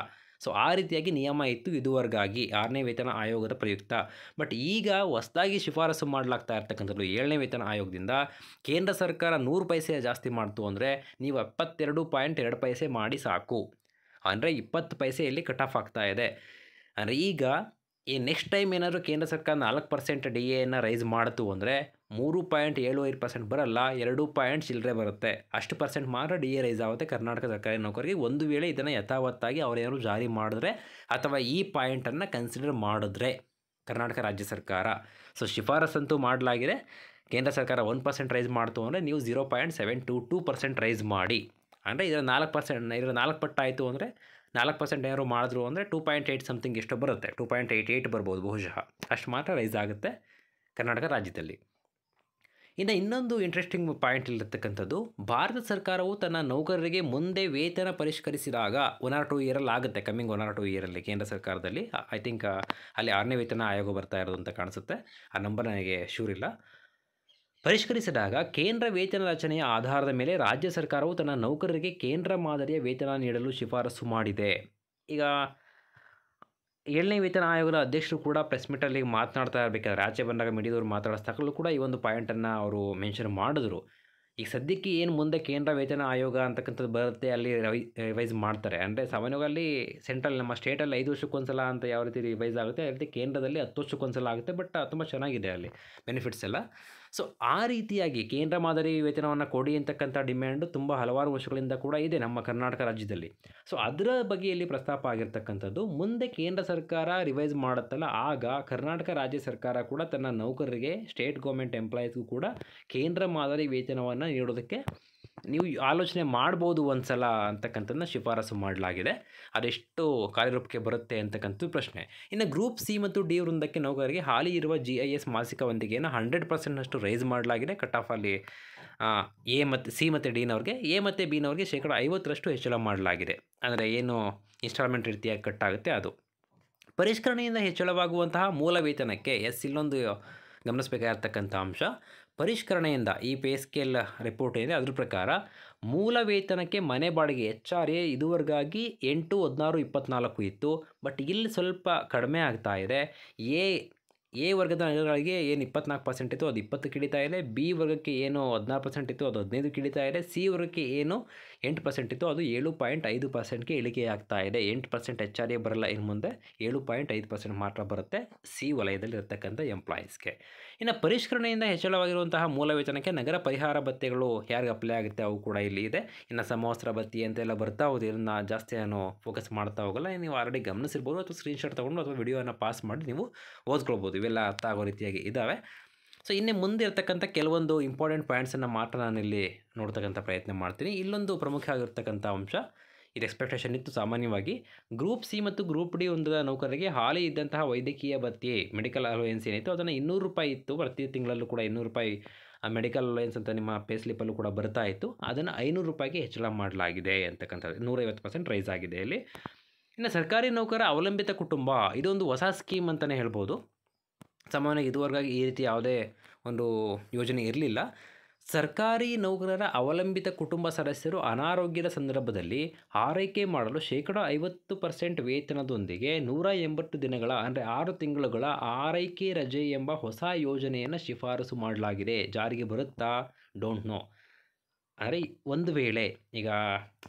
ಸೊ ಆ ರೀತಿಯಾಗಿ ನಿಯಮ ಇತ್ತು ಇದುವರೆಗಾಗಿ 6ನೇ ವೇತನ ಆಯೋಗದ ಪ್ರಯುಕ್ತ. ಬಟ್ ಈಗ ಹೊಸದಾಗಿ ಶಿಫಾರಸು ಮಾಡಲಾಗ್ತಾ ಇರ್ತಕ್ಕಂಥದ್ದು 7ನೇ ವೇತನ ಆಯೋಗದಿಂದ ಕೇಂದ್ರ ಸರ್ಕಾರ 100 ಪೈಸೆ ಜಾಸ್ತಿ ಮಾಡ್ತು ಅಂದರೆ ನೀವು 72.2 ಪೈಸೆ ಮಾಡಿ ಸಾಕು. ಅಂದರೆ 20 ಪೈಸೆ ಇಲ್ಲಿ ಕಟ್ ಆಫ್ ಆಗ್ತಾ ಇದೆ. ಅಂದರೆ ಈಗ ಈ ನೆಕ್ಸ್ಟ್ ಟೈಮ್ ಏನಾದರೂ ಕೇಂದ್ರ ಸರ್ಕಾರ 4% ಡಿ ಎಯನ್ನು ರೈಸ್ ಮಾಡ್ತು ಅಂದರೆ 3.75% ಬರಲ್ಲ, 2 ಪಾಯಿಂಟ್ ಚಿಲ್ಲರೆ ಬರುತ್ತೆ. ಅಷ್ಟು ಪರ್ಸೆಂಟ್ ಮಾತ್ರ ಡಿ ಎ ರೈಸ್ ಆಗುತ್ತೆ ಕರ್ನಾಟಕ ಸರ್ಕಾರಿ ನೌಕರಿಗೆ. ಒಂದು ವೇಳೆ ಇದನ್ನು ಯಥಾವತ್ತಾಗಿ ಅವರೇನಾದ್ರು ಜಾರಿ ಮಾಡಿದ್ರೆ ಅಥವಾ ಈ ಪಾಯಿಂಟನ್ನು ಕನ್ಸಿಡರ್ ಮಾಡಿದ್ರೆ ಕರ್ನಾಟಕ ರಾಜ್ಯ ಸರ್ಕಾರ. ಸೊ ಶಿಫಾರಸಂತೂ ಮಾಡಲಾಗಿದೆ. ಕೇಂದ್ರ ಸರ್ಕಾರ 1% ರೈಸ್ ಮಾಡ್ತು ಅಂದರೆ ನೀವು 0.722% ರೈಸ್ ಮಾಡಿ. ಅಂದರೆ ಇದರ 4%, ಇದರ 4 ಪಟ್ಟಾಯಿತು ಅಂದರೆ 4% ಏನಾದ್ರು ಮಾಡಿದ್ರು ಅಂದರೆ 2.8 ಸಮಥಿಂಗ್ ಎಷ್ಟೋ ಬರುತ್ತೆ, 2.88 ಬರ್ಬೋದು ಬಹುಶಃ. ಅಷ್ಟು ಮಾತ್ರ ರೈಸ್ ಆಗುತ್ತೆ ಕರ್ನಾಟಕ ರಾಜ್ಯದಲ್ಲಿ. ಇನ್ನು ಇನ್ನೊಂದು ಇಂಟ್ರೆಸ್ಟಿಂಗ್ ಪಾಯಿಂಟ್ ಇಲ್ಲಿರ್ತಕ್ಕಂಥದ್ದು, ಭಾರತ ಸರ್ಕಾರವು ತನ್ನ ನೌಕರರಿಗೆ ಮುಂದೆ ವೇತನ ಪರಿಷ್ಕರಿಸಿದಾಗ 1 or 2 ಇಯರಲ್ಲಿ ಆಗುತ್ತೆ, ಕಮ್ಮಿಂಗ್ 1 or 2 ಇಯರಲ್ಲಿ ಕೇಂದ್ರ ಸರ್ಕಾರದಲ್ಲಿ. ಐ ಥಿಂಕ್ ಅಲ್ಲಿ 6ನೇ ವೇತನ ಆಯೋಗ ಬರ್ತಾ ಇರೋದು ಅಂತ ಕಾಣಿಸುತ್ತೆ. ಆ ನಂಬರ್ ನನಗೆ ಶೂರ್ ಇಲ್ಲ. ಪರಿಷ್ಕರಿಸಿದಾಗ ಕೇಂದ್ರ ವೇತನ ರಚನೆಯ ಆಧಾರದ ಮೇಲೆ ರಾಜ್ಯ ಸರ್ಕಾರವು ತನ್ನ ನೌಕರರಿಗೆ ಕೇಂದ್ರ ಮಾದರಿಯ ವೇತನ ನೀಡಲು ಶಿಫಾರಸು ಮಾಡಿದೆ. ಈಗ 7ನೇ ವೇತನ ಆಯೋಗದ ಅಧ್ಯಕ್ಷರು ಕೂಡ ಪ್ರೆಸ್ ಮೀಟಲ್ಲಿ ಮಾತನಾಡ್ತಾ ಇರಬೇಕಾದ್ರೆ, ಆಚೆ ಬಂದಾಗ ಮೀಡಿಯಾದವರು ಮಾತಾಡಿಸ್ದಾಗಲೂ ಕೂಡ ಈ ಒಂದು ಪಾಯಿಂಟನ್ನು ಅವರು ಮೆನ್ಷನ್ ಮಾಡಿದ್ರು. ಈಗ ಸದ್ಯಕ್ಕೆ ಏನು ಮುಂದೆ ಕೇಂದ್ರ ವೇತನ ಆಯೋಗ ಅಂತಕ್ಕಂಥದ್ದು ಬರುತ್ತೆ, ಅಲ್ಲಿ ರಿವೈಸ್ ಮಾಡ್ತಾರೆ. ಅಂದರೆ ಸಾಮಾನ್ಯವಾಗಿ ಅಲ್ಲಿ ಸೆಂಟ್ರಲ್ ನಮ್ಮ ಸ್ಟೇಟಲ್ಲಿ 5 ವರ್ಷಕ್ಕೊಂದ್ಸಲ ಅಂತ ಯಾವ ರೀತಿ ರಿವೈಸ್ ಆಗುತ್ತೆ, ಅದೇ ರೀತಿ ಕೇಂದ್ರದಲ್ಲಿ 10 ವರ್ಷಕ್ಕೊಂದ್ಸಲ ಆಗುತ್ತೆ. ಬಟ್ ತುಂಬ ಚೆನ್ನಾಗಿದೆ ಅಲ್ಲಿ ಬೆನಿಫಿಟ್ಸ್ ಎಲ್ಲ. ಸೊ ಆ ರೀತಿಯಾಗಿ ಕೇಂದ್ರ ಮಾದರಿ ವೇತನವನ್ನು ಕೊಡಿ ಅಂತಕ್ಕಂಥ ಡಿಮ್ಯಾಂಡು ತುಂಬ ಹಲವಾರು ವರ್ಷಗಳಿಂದ ಕೂಡ ಇದೆ ನಮ್ಮ ಕರ್ನಾಟಕ ರಾಜ್ಯದಲ್ಲಿ. ಸೊ ಅದರ ಬಗ್ಗೆ ಇಲ್ಲಿ ಪ್ರಸ್ತಾಪ ಆಗಿರ್ತಕ್ಕಂಥದ್ದು. ಮುಂದೆ ಕೇಂದ್ರ ಸರ್ಕಾರ ರಿವೈಸ್ ಮಾಡುತ್ತಲ್ಲ, ಆಗ ಕರ್ನಾಟಕ ರಾಜ್ಯ ಸರ್ಕಾರ ಕೂಡ ತನ್ನ ನೌಕರರಿಗೆ, ಸ್ಟೇಟ್ ಗೌರ್ಮೆಂಟ್ ಎಂಪ್ಲಾಯೀಸ್ಗೂ ಕೂಡ ಕೇಂದ್ರ ಮಾದರಿ ವೇತನವನ್ನು ನೀಡೋದಕ್ಕೆ ನೀವು ಆಲೋಚನೆ ಮಾಡ್ಬೋದು ಒಂದು ಸಲ ಅಂತಕ್ಕಂಥದ್ದನ್ನ ಶಿಫಾರಸು ಮಾಡಲಾಗಿದೆ. ಅದೆಷ್ಟು ಕಾರ್ಯರೂಪಕ್ಕೆ ಬರುತ್ತೆ ಅಂತಕ್ಕಂಥ ಪ್ರಶ್ನೆ. ಇನ್ನು ಗ್ರೂಪ್ ಸಿ ಮತ್ತು ಡಿ ವೃಂದಕ್ಕೆ ನೌಕರರಿಗೆ ಹಾಲಿ ಇರುವ GIS ಮಾಸಿಕ ವಂತಿಗೆಯನ್ನು 100% ರೈಸ್ ಮಾಡಲಾಗಿದೆ. ಕಟ್ ಆಫ್ ಅಲ್ಲಿ ಎ ಮತ್ತು ಸಿ ಮತ್ತು ಡಿನವ್ರಿಗೆ, ಎ ಮತ್ತು ಬಿನವ್ರಿಗೆ 50% ಹೆಚ್ಚಳ ಮಾಡಲಾಗಿದೆ. ಅಂದರೆ ಏನು ಇನ್ಸ್ಟಾಲ್ಮೆಂಟ್ ರೀತಿಯಾಗಿ ಕಟ್ಟಾಗುತ್ತೆ ಅದು. ಪರಿಷ್ಕರಣೆಯಿಂದ ಹೆಚ್ಚಳವಾಗುವಂತಹ ಮೂಲ ವೇತನಕ್ಕೆ ಇಲ್ಲೊಂದು ಗಮನಿಸಬೇಕಾಗಿರ್ತಕ್ಕಂಥ ಅಂಶ, ಪರಿಷ್ಕರಣೆಯಿಂದ ಈ ಪೇ ಸ್ಕೇಲ್ ರಿಪೋರ್ಟ್ ಏನಿದೆ ಅದ್ರ ಪ್ರಕಾರ ಮೂಲ ವೇತನಕ್ಕೆ ಮನೆ ಬಾಡಿಗೆ HRA ಇದುವರೆಗಾಗಿ 8, 16, 24 ಇತ್ತು. ಬಟ್ ಇಲ್ಲಿ ಸ್ವಲ್ಪ ಕಡಿಮೆ ಆಗ್ತಾ ಇದೆ. ಎ ವರ್ಗದ ಮನೆಗಳಿಗೆ ಏನು 24% ಇತ್ತು ಅದು 20 ಇಳಿತಾ ಇದೆ. ಬಿ ವರ್ಗಕ್ಕೆ ಏನು 16% ಇತ್ತು ಅದು 15 ಇಳಿತಾ ಇದೆ. ಸಿ ವರ್ಗಕ್ಕೆ ಏನು 8% ಇತ್ತು ಅದು 7.5%ಗೆ ಇಳಿಕೆ ಆಗ್ತಾ ಇದೆ. 8% HRA ಬರಲ್ಲ ಇನ್ನು ಮುಂದೆ, 7.5% ಮಾತ್ರ ಬರುತ್ತೆ ಸಿ ವಲಯದಲ್ಲಿ ಇರತಕ್ಕಂಥ ಎಂಪ್ಲಾಯೀಸ್ಗೆ. ಇನ್ನು ಪರಿಷ್ಕರಣೆಯಿಂದ ಹೆಚ್ಚಳವಾಗಿರುವಂತಹ ಮೂಲ ವೇತನಕ್ಕೆ ನಗರ ಪರಿಹಾರ ಭತ್ಯೆಗಳು ಯಾರಿಗೆ ಅಪ್ಲೈ ಆಗುತ್ತೆ ಅವು ಕೂಡ ಇಲ್ಲಿ ಇದೆ. ಇನ್ನು ಸಮವಸ್ತ್ರ ಭತ್ಯೆ ಅಂತೆಲ್ಲ ಬರ್ತಾ ಹೋದೆ, ಇದನ್ನು ಜಾಸ್ತಿ ನಾನು ಫೋಕಸ್ ಮಾಡ್ತಾ ಹೋಗಲ್ಲ. ನೀವು ಆಲ್ರೆಡಿ ಗಮನಿಸಿರ್ಬೋದು ಅಥವಾ ಸ್ಕ್ರೀನ್ಶಾಟ್ ತೊಗೊಂಡು ಅಥವಾ ವಿಡಿಯೋನ ಪಾಸ್ ಮಾಡಿ ನೀವು ಓದ್ಕೊಳ್ಬೋದು. ಇವೆಲ್ಲ ಅರ್ಥ ಆಗೋ ರೀತಿಯಾಗಿ ಇದ್ದಾವೆ. ಸೊ ಇನ್ನೇ ಮುಂದೆ ಇರ್ತಕ್ಕಂಥ ಕೆಲವೊಂದು ಇಂಪಾರ್ಟೆಂಟ್ ಪಾಯಿಂಟ್ಸನ್ನು ಮಾತ್ರ ನಾನಿಲ್ಲಿ ನೋಡ್ತಕ್ಕಂಥ ಪ್ರಯತ್ನ ಮಾಡ್ತೀನಿ. ಇಲ್ಲೊಂದು ಪ್ರಮುಖ ಆಗಿರ್ತಕ್ಕಂಥ ಅಂಶ, ಇದು ಎಕ್ಸ್ಪೆಕ್ಟೇಷನ್ ಇತ್ತು ಸಾಮಾನ್ಯವಾಗಿ. ಗ್ರೂಪ್ ಸಿ ಮತ್ತು ಗ್ರೂಪ್ ಡಿ ಹೊಂದಿದ ನೌಕರರಿಗೆ ಹಾಲಿ ಇದ್ದಂತಹ ವೈದ್ಯಕೀಯ ಭತ್ಯೆ ಮೆಡಿಕಲ್ ಅಲೋಯೆನ್ಸ್ ಏನಿತ್ತು ಅದನ್ನು 200 ರೂಪಾಯಿ ಇತ್ತು. ಪ್ರತಿ ತಿಂಗಳಲ್ಲೂ ಕೂಡ 200 ರೂಪಾಯಿ ಮೆಡಿಕಲ್ ಅಲೋಯೆನ್ಸ್ ಅಂತ ನಿಮ್ಮ ಪೇ ಸ್ಲಿಪ್ಪಲ್ಲೂ ಕೂಡ ಬರ್ತಾ ಇತ್ತು. ಅದನ್ನು 500 ರೂಪಾಯಿಗೆ ಹೆಚ್ಚಳ ಮಾಡಲಾಗಿದೆ ಅಂತಕ್ಕಂಥದ್ದು, 150% ರೈಸ್ ಆಗಿದೆ ಇಲ್ಲಿ. ಇನ್ನು ಸರ್ಕಾರಿ ನೌಕರ ಅವಲಂಬಿತ ಕುಟುಂಬ, ಇದೊಂದು ಹೊಸ ಸ್ಕೀಮ್ ಅಂತಲೇ ಹೇಳ್ಬೋದು. ಸಾಮಾನ್ಯವಾಗಿ ಇದುವರೆಗಾಗಿ ಈ ರೀತಿ ಯಾವುದೇ ಒಂದು ಯೋಜನೆ ಇರಲಿಲ್ಲ. ಸರ್ಕಾರಿ ನೌಕರರ ಅವಲಂಬಿತ ಕುಟುಂಬ ಸದಸ್ಯರು ಅನಾರೋಗ್ಯದ ಸಂದರ್ಭದಲ್ಲಿ ಆರೈಕೆ ಮಾಡಲು 50% ವೇತನದೊಂದಿಗೆ 180 ದಿನಗಳ ಅಂದರೆ 6 ತಿಂಗಳುಗಳ ಆರೈಕೆ ರಜೆ ಎಂಬ ಹೊಸ ಯೋಜನೆಯನ್ನು ಶಿಫಾರಸು ಮಾಡಲಾಗಿದೆ. ಜಾರಿಗೆ ಬರುತ್ತಾ? Don't know. ಅಂದರೆ ಒಂದು ವೇಳೆ ಈಗ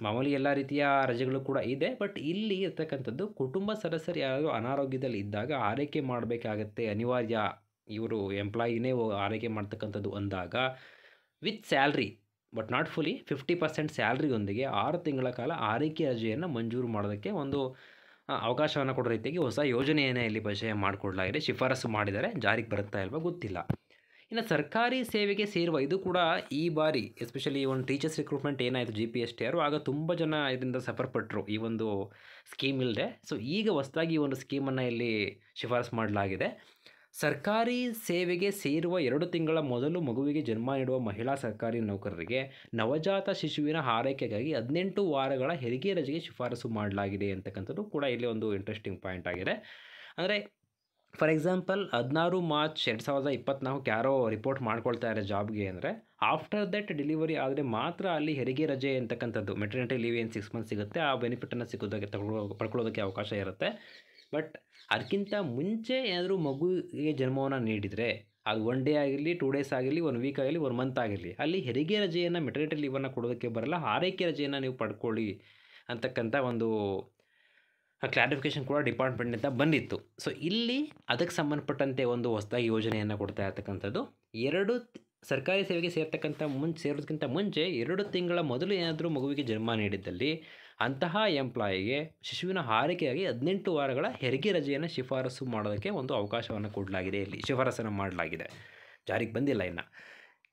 ಮಾಮೂಲಿ ಎಲ್ಲ ರೀತಿಯ ರಜೆಗಳು ಕೂಡ ಇದೆ, ಬಟ್ ಇಲ್ಲಿ ಇರ್ತಕ್ಕಂಥದ್ದು ಕುಟುಂಬ ಸದಸ್ಯರು ಯಾರಾದರೂ ಅನಾರೋಗ್ಯದಲ್ಲಿ ಇದ್ದಾಗ ಆರೈಕೆ ಮಾಡಬೇಕಾಗತ್ತೆ, ಅನಿವಾರ್ಯ. ಇವರು ಎಂಪ್ಲಾಯಿನೇ ಆರೈಕೆ ಮಾಡ್ತಕ್ಕಂಥದ್ದು ಅಂದಾಗ with salary but not fully 50% ಸ್ಯಾಲ್ರಿಯೊಂದಿಗೆ 6 ತಿಂಗಳ ಕಾಲ ಆರೈಕೆ ರಜೆಯನ್ನು ಮಂಜೂರು ಮಾಡೋದಕ್ಕೆ ಒಂದು ಅವಕಾಶವನ್ನು ಕೊಡೋ ರೀತಿಯಾಗಿ ಹೊಸ ಯೋಜನೆಯನ್ನು ಇಲ್ಲಿ ಪರಿಚಯ ಮಾಡಿಕೊಡಲಾಗಿದೆ. ಶಿಫಾರಸು ಮಾಡಿದರೆ ಜಾರಿಗೆ ಬರುತ್ತಾ ಇಲ್ವಾ ಗೊತ್ತಿಲ್ಲ. ಇನ್ನು ಸರ್ಕಾರಿ ಸೇವೆಗೆ ಸೇರುವ ಇದು ಕೂಡ ಈ ಬಾರಿ ಎಸ್ಪೆಷಲಿ ಈ ಒಂದು ಟೀಚರ್ಸ್ ರಿಕ್ರೂಟ್ಮೆಂಟ್ ಏನಾಯಿತು GPSTR ಆಗ ತುಂಬ ಜನ ಇದರಿಂದ ಸಫರ್ ಪಟ್ಟರು ಈ ಒಂದು ಸ್ಕೀಮ್ ಇಲ್ಲದೆ. ಸೊ ಈಗ ಹೊಸದಾಗಿ ಈ ಒಂದು ಸ್ಕೀಮನ್ನು ಇಲ್ಲಿ ಶಿಫಾರಸು ಮಾಡಲಾಗಿದೆ. ಸರ್ಕಾರಿ ಸೇವೆಗೆ ಸೇರುವ 2 ತಿಂಗಳ ಮೊದಲು ಮಗುವಿಗೆ ಜನ್ಮ ನೀಡುವ ಮಹಿಳಾ ಸರ್ಕಾರಿ ನೌಕರರಿಗೆ ನವಜಾತ ಶಿಶುವಿನ ಆರೈಕೆಗಾಗಿ 18 ವಾರಗಳ ಹೆರಿಗೆ ರಜೆಗೆ ಶಿಫಾರಸು ಮಾಡಲಾಗಿದೆ ಅಂತಕ್ಕಂಥದ್ದು ಕೂಡ ಇಲ್ಲಿ ಒಂದು ಇಂಟ್ರೆಸ್ಟಿಂಗ್ ಪಾಯಿಂಟ್ ಆಗಿದೆ. ಅಂದರೆ ಫಾರ್ ಎಕ್ಸಾಂಪಲ್ 16 ಮಾರ್ಚ್ 2024 ಯಾರೋ ರಿಪೋರ್ಟ್ ಮಾಡ್ಕೊಳ್ತಾರೆ ಜಾಬ್ಗೆ ಅಂದರೆ ಆಫ್ಟರ್ ದಟ್ ಡೆಲಿವರಿ ಆದರೆ ಮಾತ್ರ ಅಲ್ಲಿ ಹೆರಿಗೆ ರಜೆ ಅಂತಕ್ಕಂಥದ್ದು ಮೆಟರ್ನಿಟಿ ಲೀವ್ ಏನು 6 ಮಂತ್ಸ್ ಸಿಗುತ್ತೆ ಆ ಬೆನಿಫಿಟನ್ನು ಸಿಗೋದಕ್ಕೆ ಪಡ್ಕೊಳ್ಳೋದಕ್ಕೆ ಅವಕಾಶ ಇರುತ್ತೆ. ಬಟ್ ಅದಕ್ಕಿಂತ ಮುಂಚೆ ಏನಾದರೂ ಮಗುವಿಗೆ ಜನ್ಮವನ್ನು ನೀಡಿದರೆ ಅದು 1 ಡೇ ಆಗಿರಲಿ 2 ಡೇಸ್ ಆಗಿರಲಿ 1 ವೀಕ್ ಆಗಲಿ 1 ಮಂತ್ ಆಗಿರಲಿ ಅಲ್ಲಿ ಹೆರಿಗೆ ರಜೆಯನ್ನು ಮೆಟರ್ನಿಟಿ ಲೀವನ್ನು ಕೊಡೋದಕ್ಕೆ ಬರಲ್ಲ, ಆರೈಕೆ ರಜೆಯನ್ನು ನೀವು ಪಡ್ಕೊಳ್ಳಿ ಅಂತಕ್ಕಂಥ ಒಂದು ಕ್ಲಾರಿಫಿಕೇಷನ್ ಕೂಡ ಡಿಪಾರ್ಟ್ಮೆಂಟ್ನಿಂದ ಬಂದಿತ್ತು. ಸೊ ಇಲ್ಲಿ ಅದಕ್ಕೆ ಸಂಬಂಧಪಟ್ಟಂತೆ ಒಂದು ಹೊಸದಾಗಿ ಯೋಜನೆಯನ್ನು ಕೊಡ್ತಾ ಇರ್ತಕ್ಕಂಥದ್ದು. ಸರ್ಕಾರಿ ಸೇವೆಗೆ ಸೇರೋದಕ್ಕಿಂತ ಮುಂಚೆ 2 ತಿಂಗಳ ಮೊದಲು ಏನಾದರೂ ಮಗುವಿಗೆ ಜನ್ಮ ನೀಡಿದ್ದಲ್ಲಿ ಅಂತಹ ಎಂಪ್ಲಾಯಿಗೆ ಶಿಶುವಿನ ಆರೈಕೆಯಾಗಿ 18 ವಾರಗಳ ಹೆರಿಗೆ ರಜೆಯನ್ನು ಶಿಫಾರಸು ಮಾಡೋದಕ್ಕೆ ಒಂದು ಅವಕಾಶವನ್ನು ಕೊಡಲಾಗಿದೆ. ಇಲ್ಲಿ ಶಿಫಾರಸನ್ನು ಮಾಡಲಾಗಿದೆ, ಜಾರಿಗೆ ಬಂದಿಲ್ಲ ಇನ್ನು.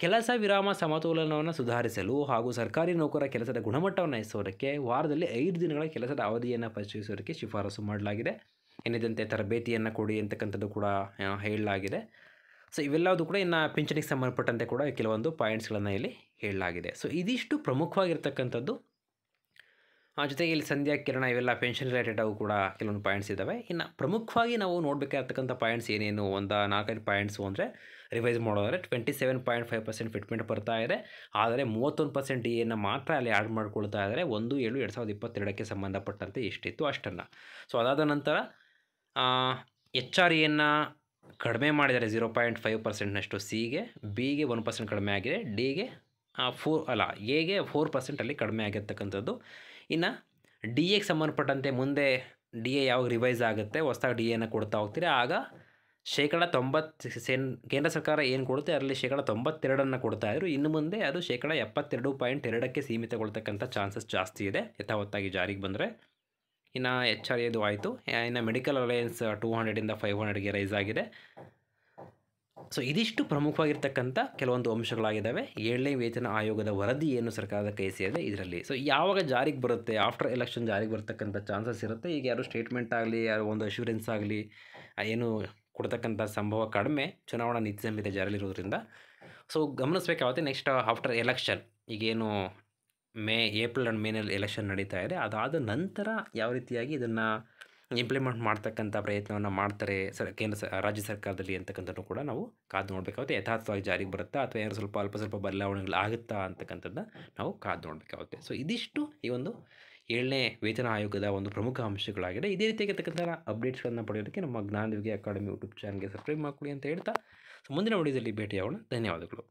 ಕೆಲಸ ವಿರಾಮ ಸಮತೋಲನವನ್ನು ಸುಧಾರಿಸಲು ಹಾಗೂ ಸರ್ಕಾರಿ ನೌಕರ ಕೆಲಸದ ಗುಣಮಟ್ಟವನ್ನು ಹೆಚ್ಚಿಸೋದಕ್ಕೆ ವಾರದಲ್ಲಿ 5 ದಿನಗಳ ಕೆಲಸದ ಅವಧಿಯನ್ನು ಪರಿಶೀಲಿಸೋದಕ್ಕೆ ಶಿಫಾರಸು ಮಾಡಲಾಗಿದೆ. ಏನಿದಂತೆ ತರಬೇತಿಯನ್ನು ಕೊಡಿ ಅಂತಕ್ಕಂಥದ್ದು ಕೂಡ ಹೇಳಲಾಗಿದೆ. ಸೊ ಇವೆಲ್ಲವೂ ಕೂಡ ಇನ್ನು ಪಿಂಚಣಿಗೆ ಸಂಬಂಧಪಟ್ಟಂತೆ ಕೂಡ ಕೆಲವೊಂದು ಪಾಯಿಂಟ್ಸ್ಗಳನ್ನು ಇಲ್ಲಿ ಹೇಳಲಾಗಿದೆ. ಸೊ ಇದಿಷ್ಟು ಪ್ರಮುಖವಾಗಿರ್ತಕ್ಕಂಥದ್ದು. ಜೊತೆಗೆ ಇಲ್ಲಿ ಸಂಧ್ಯಾ ಕಿರಣ ಇವೆಲ್ಲ ಪೆನ್ಷನ್ ರಿಲೇಟೆಡ್ ಅವು ಕೂಡ ಕೆಲವೊಂದು ಪಾಯಿಂಟ್ಸ್ ಇದ್ದಾವೆ. ಇನ್ನು ಪ್ರಮುಖವಾಗಿ ನಾವು ನೋಡಬೇಕಾಗಿರ್ತಕ್ಕಂಥ ಪಾಯಿಂಟ್ಸ್ ಏನೇನು ಒಂದು 4-5 ಪಾಯಿಂಟ್ಸು ಅಂದರೆ ರಿವೈಸ್ ಮಾಡೋದಾದರೆ 27.5% ಫಿಟ್ಮೆಂಟ್ ಬರ್ತಾ ಇದೆ. ಆದರೆ 31% DAಯನ್ನು ಮಾತ್ರ ಅಲ್ಲಿ ಆ್ಯಡ್ ಮಾಡ್ಕೊಳ್ತಾ ಇದ್ದಾರೆ. 1/7/2022ಕ್ಕೆ ಸಂಬಂಧಪಟ್ಟಂತೆ ಎಷ್ಟಿತ್ತು ಅಷ್ಟನ್ನು. ಸೊ ಅದಾದ ನಂತರ HRAಯನ್ನು ಕಡಿಮೆ ಮಾಡಿದ್ದಾರೆ 0.5%ನಷ್ಟು. Cಗೆ, Bಗೆ 1% ಕಡಿಮೆ ಆಗಿದೆ, Dಗೆ Aಗೆ 4% ಅಲ್ಲಿ ಕಡಿಮೆ ಆಗಿರ್ತಕ್ಕಂಥದ್ದು. ಇನ್ನು DAಗೆ ಸಂಬಂಧಪಟ್ಟಂತೆ ಮುಂದೆ DA ಯಾವಾಗ ರಿವೈಸ್ ಆಗುತ್ತೆ ಹೊಸದಾಗಿ DAಯನ್ನು ಕೊಡ್ತಾ ಹೋಗ್ತೀರಿ ಆಗ 90% ಕೇಂದ್ರ ಸರ್ಕಾರ ಏನು ಕೊಡುತ್ತೆ ಅದರಲ್ಲಿ 92% ಕೊಡ್ತಾ ಇದ್ರು. ಇನ್ನು ಮುಂದೆ ಅದು 72.2%ಕ್ಕೆ ಸೀಮಿತಗೊಳ್ತಕ್ಕಂಥ ಚಾನ್ಸಸ್ ಜಾಸ್ತಿ ಇದೆ ಯಥಾವತ್ತಾಗಿ ಜಾರಿಗೆ ಬಂದರೆ. ಇನ್ನು HRAದು ಆಯಿತು. ಇನ್ನು ಮೆಡಿಕಲ್ ಅಲಯನ್ಸ್ 200ಇಂದ 500ಗೆ ರೈಸ್ ಆಗಿದೆ. ಸೊ ಇದಿಷ್ಟು ಪ್ರಮುಖವಾಗಿರ್ತಕ್ಕಂಥ ಕೆಲವೊಂದು ಅಂಶಗಳಾಗಿದ್ದಾವೆ. 7ನೇ ವೇತನ ಆಯೋಗದ ವರದಿ ಏನು ಸರ್ಕಾರದ ಕೈ ಸೇರಿದೆ ಇದರಲ್ಲಿ. ಸೊ ಯಾವಾಗ ಜಾರಿಗೆ ಬರುತ್ತೆ, ಆಫ್ಟರ್ ಎಲೆಕ್ಷನ್ ಜಾರಿಗೆ ಬರ್ತಕ್ಕಂಥ ಚಾನ್ಸಸ್ ಇರುತ್ತೆ. ಈಗ ಯಾರು ಸ್ಟೇಟ್ಮೆಂಟ್ ಆಗಲಿ ಯಾರು ಒಂದು ಅಶ್ಯೂರೆನ್ಸ್ ಆಗಲಿ ಏನು ಕೊಡ್ತಕ್ಕಂಥ ಸಂಭವ ಕಡಿಮೆ, ಚುನಾವಣಾ ನೀತಿ ಸಂಹಿತೆ ಜಾರಿಯಲ್ಲಿರೋದ್ರಿಂದ. ಸೊ ಗಮನಿಸಬೇಕಾಗುತ್ತೆ ನೆಕ್ಸ್ಟ್ ಆಫ್ಟರ್ ಎಲೆಕ್ಷನ್ ಈಗೇನು ಏಪ್ರಿಲ್ ಆ್ಯಂಡ್ ಮೇನಲ್ಲಿ ಎಲೆಕ್ಷನ್ ನಡೀತಾ ಇದೆ, ಅದಾದ ನಂತರ ಯಾವ ರೀತಿಯಾಗಿ ಇದನ್ನು ಇಂಪ್ಲಿಮೆಂಟ್ ಮಾಡ್ತಕ್ಕಂಥ ಪ್ರಯತ್ನವನ್ನು ಮಾಡ್ತಾರೆ ರಾಜ್ಯ ಸರ್ಕಾರದಲ್ಲಿ ಅಂತಕ್ಕಂಥದ್ದು ಕೂಡ ನಾವು ಕಾದು ನೋಡಬೇಕಾಗುತ್ತೆ. ಯಥಾರ್ಥವಾಗಿ ಜಾರಿಗೆ ಬರುತ್ತಾ ಅಥವಾ ಏನಾದ್ರು ಸ್ವಲ್ಪ ಬದಲಾವಣೆಗಳು ಆಗುತ್ತಾ ಅಂತಕ್ಕಂಥದ್ದನ್ನ ನಾವು ಕಾದು ನೋಡಬೇಕಾಗುತ್ತೆ. ಸೊ ಇದಿಷ್ಟು ಈ ಒಂದು 7ನೇ ವೇತನ ಆಯೋಗದ ಒಂದು ಪ್ರಮುಖ ಅಂಶಗಳಾಗಿದೆ. ಇದೇ ರೀತಿಯಾಗಿರ್ತಕ್ಕಂಥ ಅಪ್ಡೇಟ್ಸ್ಗಳನ್ನು ಪಡೆಯೋದಕ್ಕೆ ನಮ್ಮ ಜ್ಞಾನದಿವ್ಯ ಅಕಾಡೆಮಿ ಯೂಟ್ಯೂಬ್ ಚಾನಲ್ಗೆ ಸಬ್ಸ್ಕ್ರೈಬ್ ಮಾಡ್ಕೊಳ್ಳಿ ಅಂತ ಹೇಳ್ತಾ ಮುಂದಿನ ವಿಡಿಯೋದಲ್ಲಿ ಭೇಟಿಯಾಗೋಣ. ಧನ್ಯವಾದಗಳು.